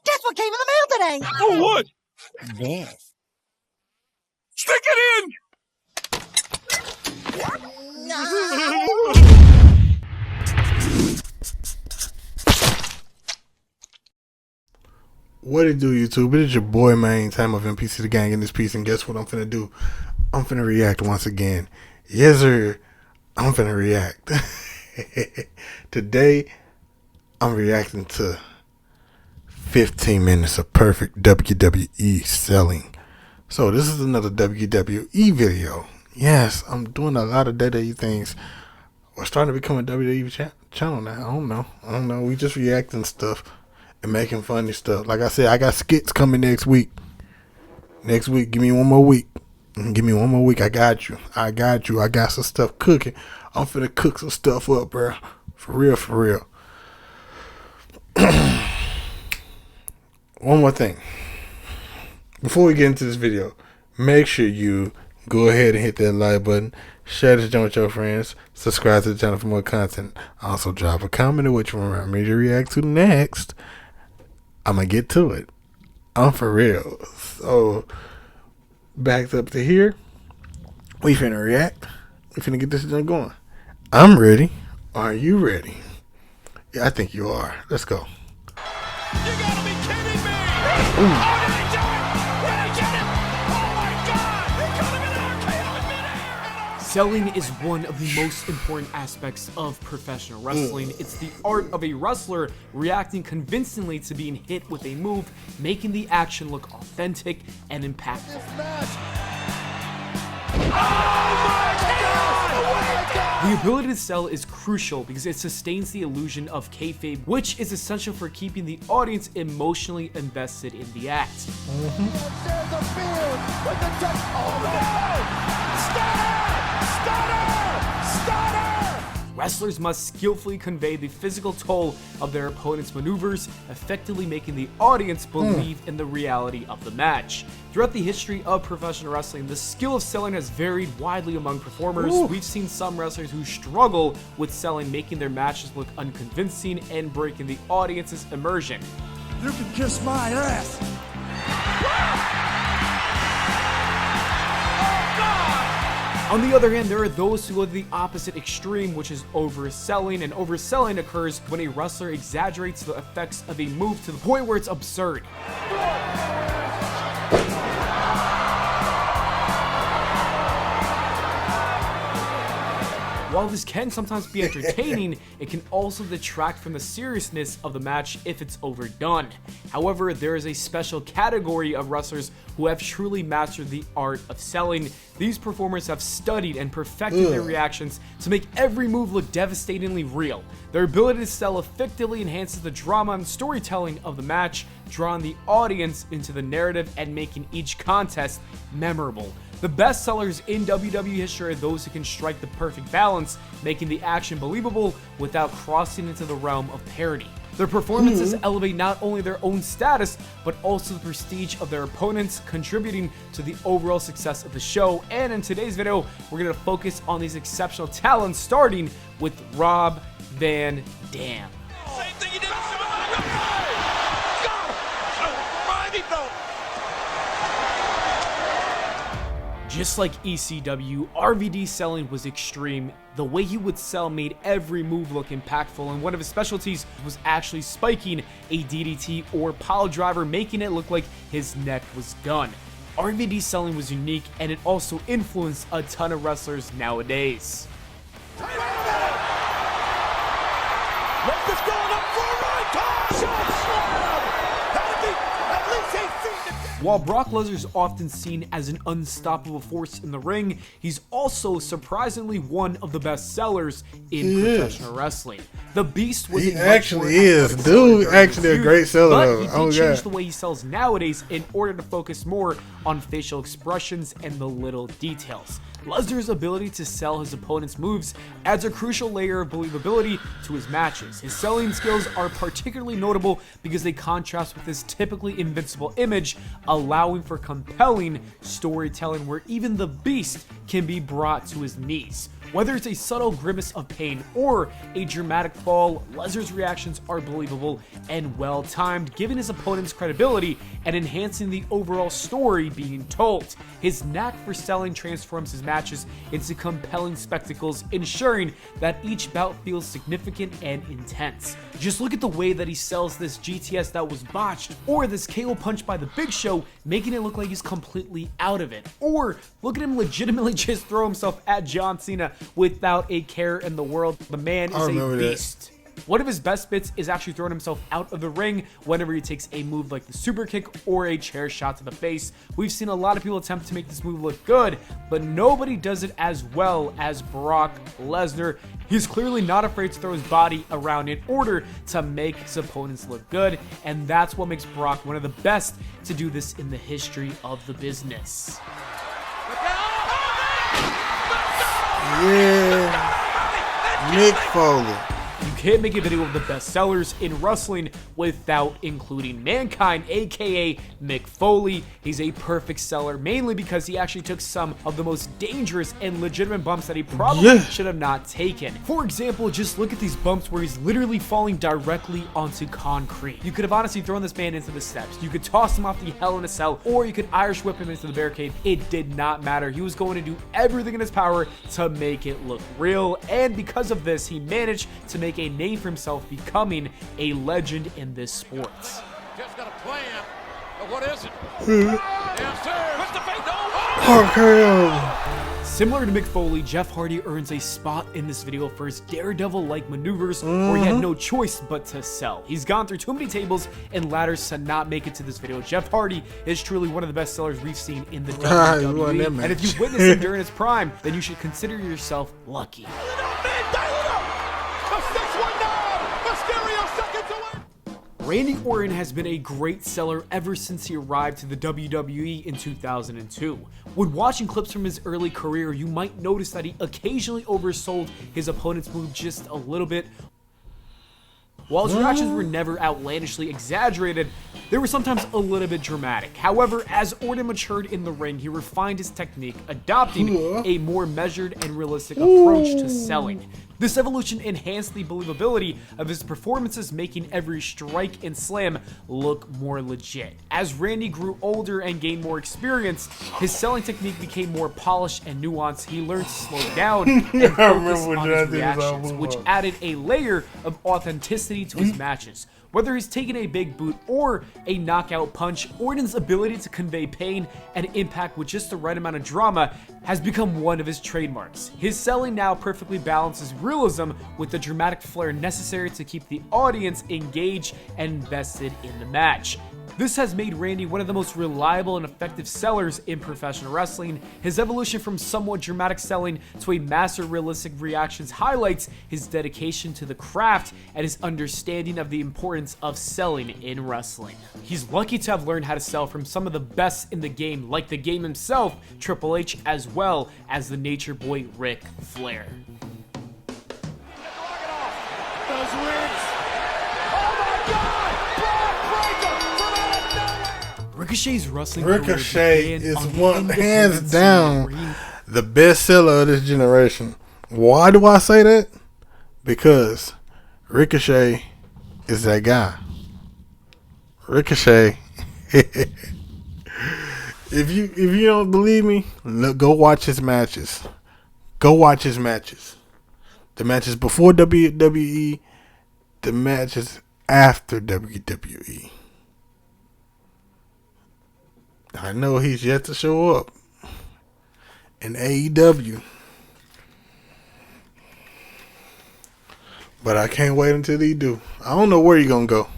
Guess what came in the mail today? Oh, what? This. Stick it in! No. What it do, YouTube? It is your boy, man. Time of NPC the gang in this piece, and guess what I'm finna do? I'm finna react once again. Yes, sir. I'm finna react. Today, I'm reacting to 15 minutes of perfect WWE selling. So this is another WWE video. Yes, I'm doing a lot of WWE things. We're starting to become a WWE channel now. I don't know. We just reacting stuff and making funny stuff. Like I said, I got skits coming next week. Next week, give me one more week. Give me one more week. I got you. I got some stuff cooking. I'm finna cook some stuff up, bro. For real. One more thing. Before we get into this video, make sure you go ahead and hit that like button, share this joint with your friends, subscribe to the channel for more content. Also, drop a comment on what you want me to react to next. I'm going to get to it. I'm for real. So, back up to here. We finna react. We finna get this joint going. I'm ready. Are you ready? Yeah, I think you are. Let's go. You gotta be kidding me! Oh, did he do it? Did he get it? Oh my God! He cut him in an RKO in midair! Selling is one of the most important aspects of professional wrestling. It's the art of a wrestler reacting convincingly to being hit with a move, making the action look authentic and impactful. This match. Oh my God! The ability to sell is crucial because it sustains the illusion of kayfabe, which is essential for keeping the audience emotionally invested in the act. Wrestlers must skillfully convey the physical toll of their opponent's maneuvers, effectively making the audience believe in the reality of the match. Throughout the history of professional wrestling, the skill of selling has varied widely among performers. We've seen some wrestlers who struggle with selling, making their matches look unconvincing and breaking the audience's immersion. You can kiss my ass! On the other hand, there are those who go to the opposite extreme, which is overselling, and overselling occurs when a wrestler exaggerates the effects of a move to the point where it's absurd. While this can sometimes be entertaining, it can also detract from the seriousness of the match if it's overdone. However, there is a special category of wrestlers who have truly mastered the art of selling. These performers have studied and perfected their reactions to make every move look devastatingly real. Their ability to sell effectively enhances the drama and storytelling of the match, drawing the audience into the narrative and making each contest memorable. The best sellers in WWE history are those who can strike the perfect balance, making the action believable without crossing into the realm of parody. Their performances elevate not only their own status, but also the prestige of their opponents, contributing to the overall success of the show. And in today's video, we're going to focus on these exceptional talents, starting with Rob Van Dam. Same thing you did on Go! Mighty belt! Just like ECW, RVD selling was extreme. The way he would sell made every move look impactful, and one of his specialties was actually spiking a DDT or pile driver, making it look like his neck was done. RVD selling was unique, and it also influenced a ton of wrestlers nowadays. While Brock Lesnar is often seen as an unstoppable force in the ring, he's also surprisingly one of the best sellers in professional wrestling. The Beast was He actually is, dude. Actually, a great seller. But he did change the way he sells nowadays in order to focus more on facial expressions and the little details. Lesnar's ability to sell his opponent's moves adds a crucial layer of believability to his matches. His selling skills are particularly notable because they contrast with his typically invincible image, allowing for compelling storytelling where even the Beast can be brought to his knees. Whether it's a subtle grimace of pain or a dramatic fall, Lesnar's reactions are believable and well-timed, giving his opponents credibility and enhancing the overall story being told. His knack for selling transforms his matches into compelling spectacles, ensuring that each bout feels significant and intense. Just look at the way that he sells this GTS that was botched, or this KO punch by the Big Show, making it look like he's completely out of it. Or look at him legitimately just throw himself at John Cena without a care in the world. The man is a beast. One of his best bits is actually throwing himself out of the ring whenever he takes a move like the super kick or a chair shot to the face. We've seen a lot of people attempt to make this move look good, but nobody does it as well as Brock Lesnar. He's clearly not afraid to throw his body around in order to make his opponents look good, and that's what makes Brock one of the best to do this in the history of the business. Yeah, Mick Foley. You can't make a video of the best sellers in wrestling without including Mankind, aka Mick Foley. He's a perfect seller, mainly because he actually took some of the most dangerous and legitimate bumps that he probably should have not taken. For example, just look at these bumps where he's literally falling directly onto concrete. You could have honestly thrown this man into the steps. You could toss him off the Hell in a Cell, or you could Irish whip him into the barricade. It did not matter. He was going to do everything in his power to make it look real, and because of this, he managed to make a name for himself, becoming a legend in this sport. Just got a plan, but what is it? Downstairs. What's the fake? Similar to Mick Foley, Jeff Hardy earns a spot in this video for his daredevil-like maneuvers where he had no choice but to sell. He's gone through too many tables and ladders to not make it to this video. Jeff Hardy is truly one of the best sellers we've seen in the WWE, and if you witnessed him during his prime, then you should consider yourself lucky. Randy Orton has been a great seller ever since he arrived to the WWE in 2002. When watching clips from his early career, you might notice that he occasionally oversold his opponent's move just a little bit. While his reactions were never outlandishly exaggerated, they were sometimes a little bit dramatic. However, as Orton matured in the ring, he refined his technique, adopting a more measured and realistic approach to selling. This evolution enhanced the believability of his performances, making every strike and slam look more legit. As Randy grew older and gained more experience, his selling technique became more polished and nuanced. He learned to slow down and focus on his reactions, which added a layer of authenticity to his matches. Whether he's taking a big boot or a knockout punch, Orton's ability to convey pain and impact with just the right amount of drama has become one of his trademarks. His selling now perfectly balances realism with the dramatic flair necessary to keep the audience engaged and invested in the match. This has made Randy one of the most reliable and effective sellers in professional wrestling. His evolution from somewhat dramatic selling to a master realistic reactions highlights his dedication to the craft and his understanding of the importance of selling in wrestling. He's lucky to have learned how to sell from some of the best in the game, like the game himself, Triple H, as well as the Nature Boy Ric Flair. Those ribs. Oh my God! Ricochet's wrestling Ricochet is one hands down the best seller of this generation. Why do I say that? Because Ricochet is that guy. Ricochet. If you don't believe me, look, go watch his matches. Go watch his matches. The matches before WWE, the matches after WWE. I know he's yet to show up in AEW, but I can't wait until he do. I don't know where he's gonna go.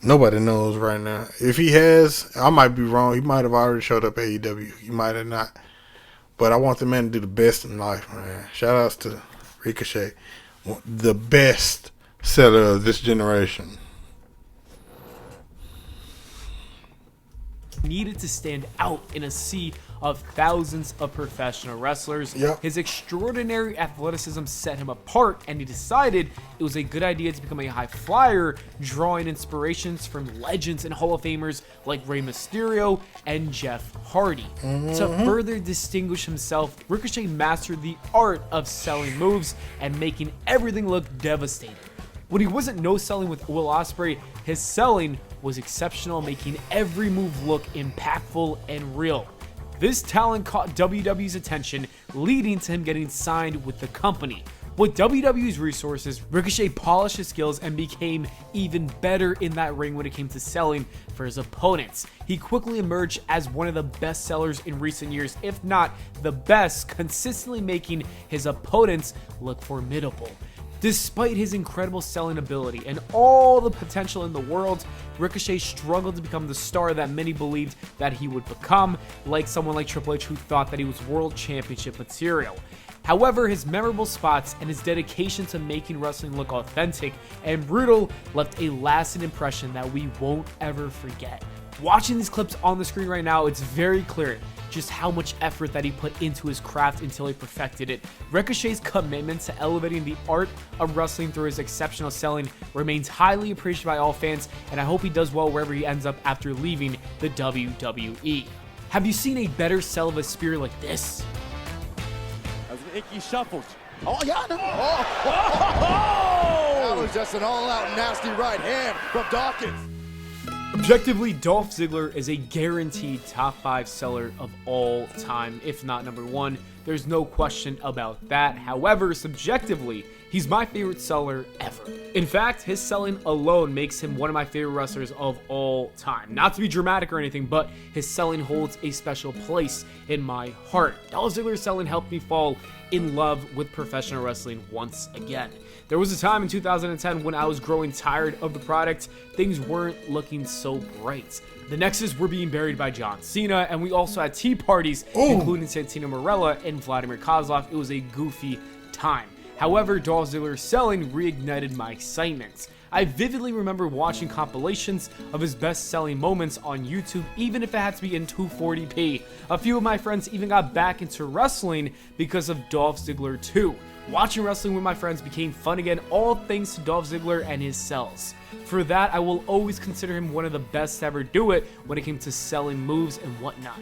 Nobody knows right now. If he has, I might be wrong. He might have already showed up at AEW. He might have not. But I want the man to do the best in life, man. Shout outs to Ricochet, the best seller of this generation. Needed to stand out in a sea of thousands of professional wrestlers. Yep. His extraordinary athleticism set him apart, and he decided it was a good idea to become a high flyer, drawing inspirations from legends and Hall of Famers like Rey Mysterio and Jeff Hardy. To further distinguish himself, Ricochet mastered the art of selling moves and making everything look devastating. When he wasn't no-selling with Will Ospreay, his selling was exceptional, making every move look impactful and real. This talent caught WWE's attention, leading to him getting signed with the company. With WWE's resources, Ricochet polished his skills and became even better in that ring when it came to selling for his opponents. He quickly emerged as one of the best sellers in recent years, if not the best, consistently making his opponents look formidable. Despite his incredible selling ability and all the potential in the world, Ricochet struggled to become the star that many believed that he would become, like someone like Triple H who thought that he was world championship material. However, his memorable spots and his dedication to making wrestling look authentic and brutal left a lasting impression that we won't ever forget. Watching these clips on the screen right now, it's very clear just how much effort that he put into his craft until he perfected it. Ricochet's commitment to elevating the art of wrestling through his exceptional selling remains highly appreciated by all fans, and I hope he does well wherever he ends up after leaving the WWE. Have you seen a better sell of a spear like this? That was an icky shuffles. Oh, yeah, no. Oh. That was just an all-out nasty right hand from Dawkins. Objectively, Dolph Ziggler is a guaranteed top 5 seller of all time, if not number 1. There's no question about that. However, subjectively, he's my favorite seller ever. In fact, his selling alone makes him one of my favorite wrestlers of all time. Not to be dramatic or anything, but his selling holds a special place in my heart. Dolph Ziggler's selling helped me fall in love with professional wrestling once again. There was a time in 2010 when I was growing tired of the product. Things weren't looking so bright. The Nexus were being buried by John Cena, and we also had tea parties, including Santino Marella and Vladimir Kozlov. It was a goofy time. However, Dolph Ziggler's selling reignited my excitement. I vividly remember watching compilations of his best-selling moments on YouTube, even if it had to be in 240p. A few of my friends even got back into wrestling because of Dolph Ziggler too. Watching wrestling with my friends became fun again, all thanks to Dolph Ziggler and his sells. For that, I will always consider him one of the best to ever do it when it came to selling moves and whatnot.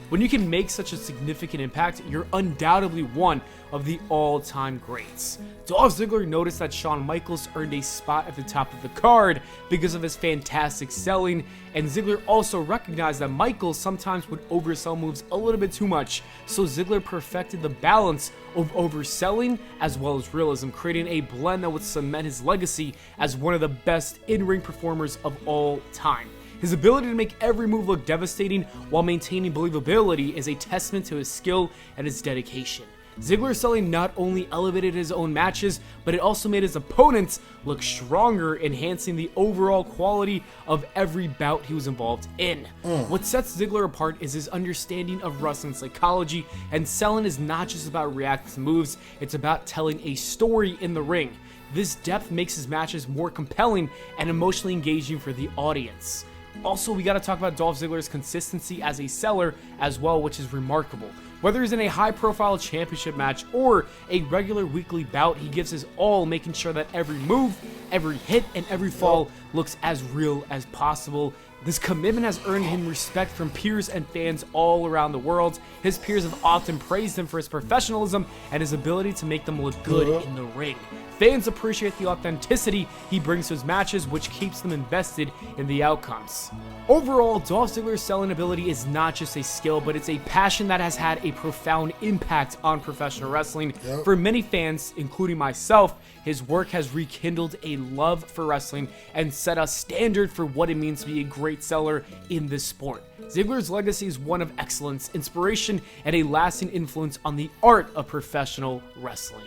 When you can make such a significant impact, you're undoubtedly one of the all-time greats. Dolph Ziggler noticed that Shawn Michaels earned a spot at the top of the card because of his fantastic selling, and Ziggler also recognized that Michaels sometimes would oversell moves a little bit too much, so Ziggler perfected the balance of overselling as well as realism, creating a blend that would cement his legacy as one of the best in-ring performers of all time. His ability to make every move look devastating while maintaining believability is a testament to his skill and his dedication. Ziggler's selling not only elevated his own matches, but it also made his opponents look stronger, enhancing the overall quality of every bout he was involved in. What sets Ziggler apart is his understanding of wrestling psychology, and selling is not just about reacting to moves, it's about telling a story in the ring. This depth makes his matches more compelling and emotionally engaging for the audience. Also, we gotta talk about Dolph Ziggler's consistency as a seller as well, which is remarkable. Whether he's in a high-profile championship match or a regular weekly bout, he gives his all, making sure that every move, every hit, and every fall looks as real as possible. This commitment has earned him respect from peers and fans all around the world. His peers have often praised him for his professionalism and his ability to make them look good in the ring. Fans appreciate the authenticity he brings to his matches, which keeps them invested in the outcomes. Overall, Dolph Ziggler's selling ability is not just a skill, but it's a passion that has had a profound impact on professional wrestling. For many fans, including myself, his work has rekindled a love for wrestling and set a standard for what it means to be a great seller in this sport. Ziggler's legacy is one of excellence, inspiration, and a lasting influence on the art of professional wrestling.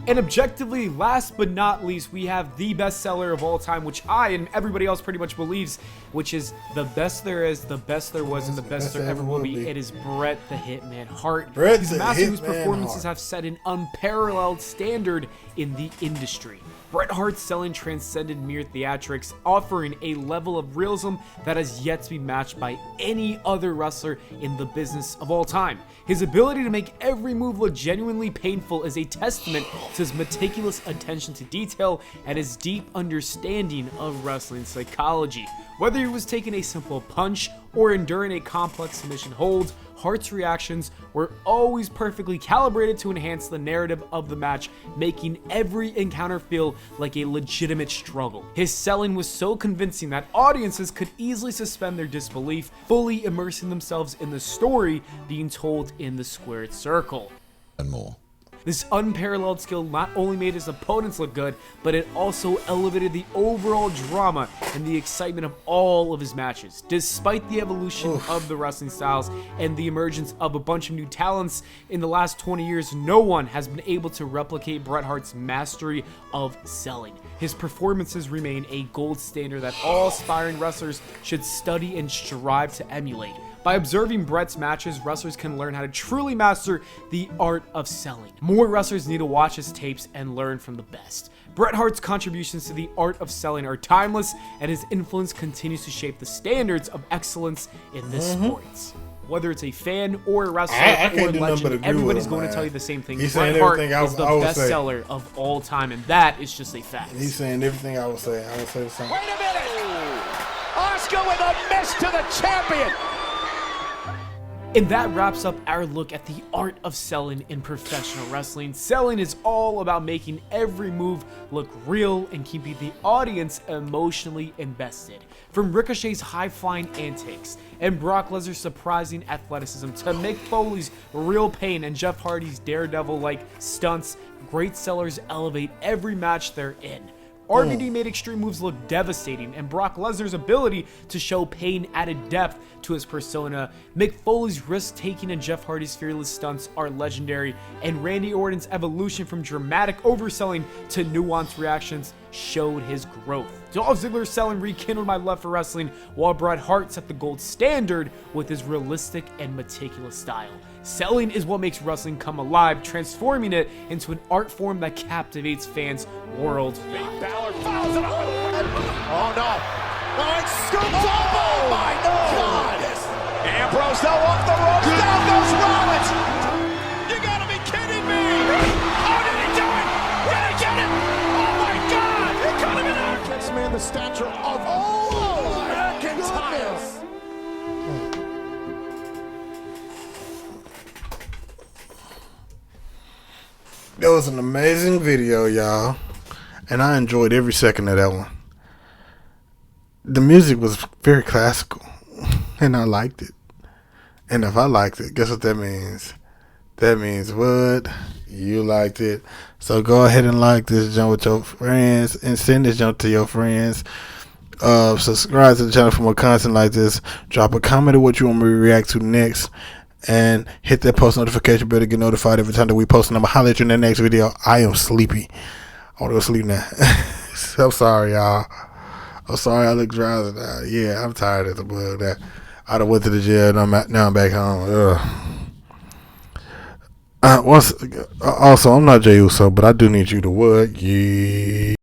And objectively, last but not least, we have the best seller of all time, which I and everybody else pretty much believes, which is the best there is, the best there was, and the best there ever will be. It is Bret the Hitman Hart. He's a master whose performances have set an unparalleled standard in the industry. Bret Hart's selling transcended mere theatrics, offering a level of realism that has yet to be matched by any other wrestler in the business of all time. His ability to make every move look genuinely painful is a testament to his meticulous attention to detail and his deep understanding of wrestling psychology. Whether he was taking a simple punch or enduring a complex submission hold, Hart's reactions were always perfectly calibrated to enhance the narrative of the match, making every encounter feel like a legitimate struggle. His selling was so convincing that audiences could easily suspend their disbelief, fully immersing themselves in the story being told in the squared circle. And more. This unparalleled skill not only made his opponents look good, but it also elevated the overall drama and the excitement of all of his matches. Despite the evolution of the wrestling styles and the emergence of a bunch of new talents in the last 20 years, no one has been able to replicate Bret Hart's mastery of selling. His performances remain a gold standard that all aspiring wrestlers should study and strive to emulate. By observing Bret's matches, wrestlers can learn how to truly master the art of selling. More wrestlers need to watch his tapes and learn from the best. Bret Hart's contributions to the art of selling are timeless, and his influence continues to shape the standards of excellence in this sport. Whether it's a fan or a wrestler or a legend, everybody's going to tell you the same thing. Bret Hart is the best seller of all time, and that is just a fact. He's saying everything I would say. I would say the same. Wait a minute! Oscar with a miss to the champion! And that wraps up our look at the art of selling in professional wrestling. Selling is all about making every move look real and keeping the audience emotionally invested. From Ricochet's high-flying antics and Brock Lesnar's surprising athleticism to Mick Foley's real pain and Jeff Hardy's daredevil-like stunts, great sellers elevate every match they're in. RVD made extreme moves look devastating, and Brock Lesnar's ability to show pain added depth to his persona. Mick Foley's risk-taking and Jeff Hardy's fearless stunts are legendary, and Randy Orton's evolution from dramatic overselling to nuanced reactions showed his growth. Dolph Ziggler's selling rekindled my love for wrestling, while Bret Hart set the gold standard with his realistic and meticulous style. Selling is what makes wrestling come alive, transforming it into an art form that captivates fans worldwide. Balor fouls it up. Oh no. Oh, it's scooped up. Oh my God. Ambrose though off the ropes. Down goes Rollins. You gotta be kidding me. Oh, did he do it? Did he get it? Oh my God. He could have been out. Next man the stature of McIntyre. That was an amazing video, y'all. And I enjoyed every second of that one. The music was very classical. And I liked it. And if I liked it, guess what that means? That means what? You liked it. So go ahead and like this jump with your friends. And send this jump to your friends. Subscribe to the channel for more content like this. Drop a comment of what you want me to react to next. And hit that post notification bell to get notified every time that we post. And I'm going to holler at you in the next video. I am sleepy. I want to go sleep now. I'm sorry, y'all. I'm sorry I look drowsy now. Yeah, I'm tired of the bug. I done went to the jail. Now I'm back home. Also, I'm not Jey Uso, but I do need you to what? Yeah.